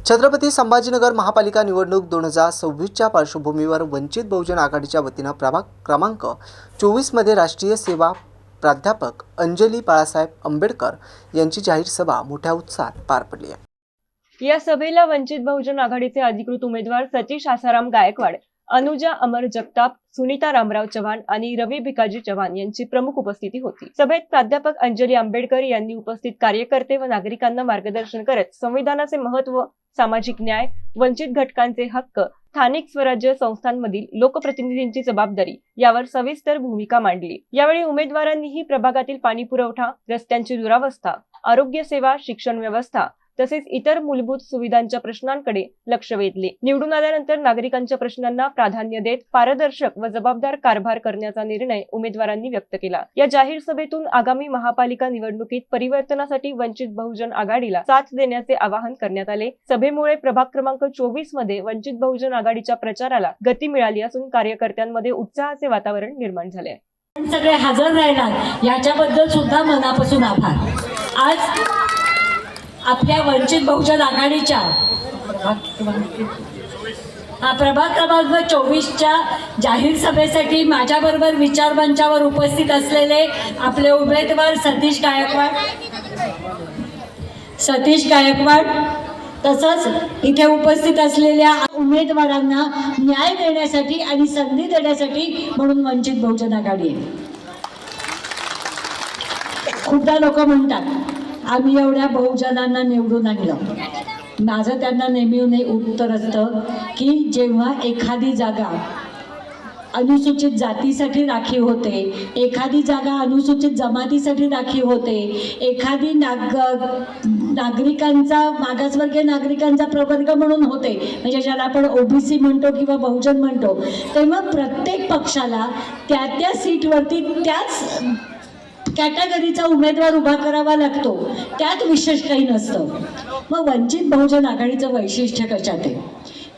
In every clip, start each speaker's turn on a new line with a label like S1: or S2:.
S1: छत्रपती संभाजीनगर महापालिका निवडणूक 2026च्या पार्श्वभूमीवर वंचित बहुजन आघाडीच्या वतीनं प्रभाग क्रमांक 24 मध्ये राष्ट्रीय सेवा प्राध्यापक अंजली बाळासाहेब आंबेडकर यांची जाहीर सभा मोठ्या उत्साहात पार पडली आहे।
S2: या सभेला वंचित बहुजन आघाडीचे अधिकृत उमेदवार सतीश आसाराम गायकवाड, अनुजा अमर जगताप, सुनीता रामराव चव्हाण आणि रवी भिकाजी चव्हाण यांची प्रमुख उपस्थिती होती। सभेत प्राध्यापक अंजली आंबेडकर यांनी उपस्थित कार्यकर्ते व नागरिकांना मार्गदर्शन करत संविधानाचे महत्त्व, सामाजिक न्याय, वंचित घटकांचे हक्क, स्थानिक स्वराज्य संस्थांमधील लोकप्रतिनिधींची जबाबदारी यावर सविस्तर भूमिका मांडली। यावेळी उमेदवारांनीही प्रभागातील पाणी पुरवठा, रस्त्यांची दुरावस्था, आरोग्य सेवा, शिक्षण व्यवस्था तसेच इतर मूलभूत सुविधांच्या प्रश्नांकडे लक्ष वेधले। निवडून आल्यानंतर नागरिकांच्या प्रश्नांना प्राधान्य देत पारदर्शक व जबाबदार कारभार करण्याचा निर्णय उमेदवारांनी व्यक्त केला। या जाहीर सभेतून आगामी महापालिका निवडणुकीत परिवर्तनासाठी वंचित बहुजन आघाडीला साथ देण्याचे आवाहन करण्यात आले। सभेमुळे प्रभाग क्रमांक 24 मध्ये वंचित बहुजन आघाडीच्या प्रचाराला गती मिळाली असून कार्यकर्त्यांमध्ये उत्साहाचे वातावरण निर्माण झाले आहे।
S3: सगळे हजर राहिलात याच्याबद्दल सुद्धा मनापासून आभार। आज आपल्या वंचित बहुजन आघाडीच्या प्रभाग क्रमांक 24च्या जाहीर सभेसाठी माझ्याबरोबर विचारमंचावर उपस्थित असलेले आपले उमेदवार सतीश गायकवाड तसंच इथे उपस्थित असलेल्या उमेदवारांना न्याय देण्यासाठी आणि संधी देण्यासाठी म्हणून वंचित बहुजन आघाडी आहे। खूपदा लोक म्हणतात आम्ही एवढ्या बहुजनांना निवडून आणलं। माझं त्यांना नेहमी उत्तर असतं की जेव्हा एखादी जागा अनुसूचित जातीसाठी राखीव होते, एखादी जागा अनुसूचित जमातीसाठी राखीव होते, एखादी नागरिकांचा मागासवर्गीय नागरिकांचा प्रवर्ग म्हणून होते, म्हणजे ज्याला आपण ओबीसी म्हणतो किंवा बहुजन म्हणतो, तेव्हा प्रत्येक पक्षाला त्या सीटवरती त्याच कॅटेगरीचा उमेदवार उभा करावा लागतो। त्यात विशेष काही नसतं। मग वंचित बहुजन आघाडीचं वैशिष्ट्य कशात आहे?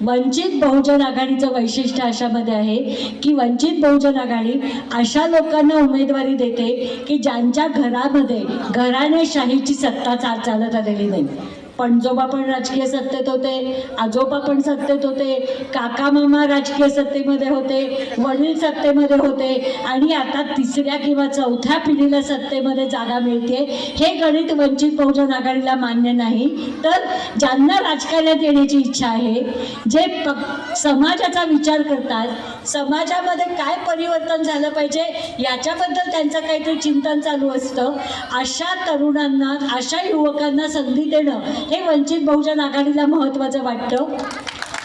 S3: वंचित बहुजन आघाडीचं वैशिष्ट्य अशामध्ये आहे की वंचित बहुजन आघाडी अशा लोकांना उमेदवारी देते की ज्यांच्या घरामध्ये घराणेशाहीची सत्ता चालत आलेली नाही। पणजोबा पण राजकीय सत्तेत होते, आजोबा पण सत्तेत होते, काका मामा राजकीय सत्तेमध्ये होते, वडील सत्तेमध्ये होते आणि आता तिसऱ्या किंवा चौथ्या पिढीला सत्तेमध्ये जागा मिळते। हे गणित वंचित बहुजन आघाडीला मान्य नाही। तर ज्यांना राजकारणात येण्याची इच्छा आहे, जे समाजाचा विचार करतात, समाजामध्ये काय परिवर्तन झालं पाहिजे याच्याबद्दल त्यांचं काहीतरी चिंतन चालू असतं, अशा तरुणांना, अशा युवकांना संधी देणं हे वंचित बहुजन आघाडीला महत्त्वाचं वाटतं।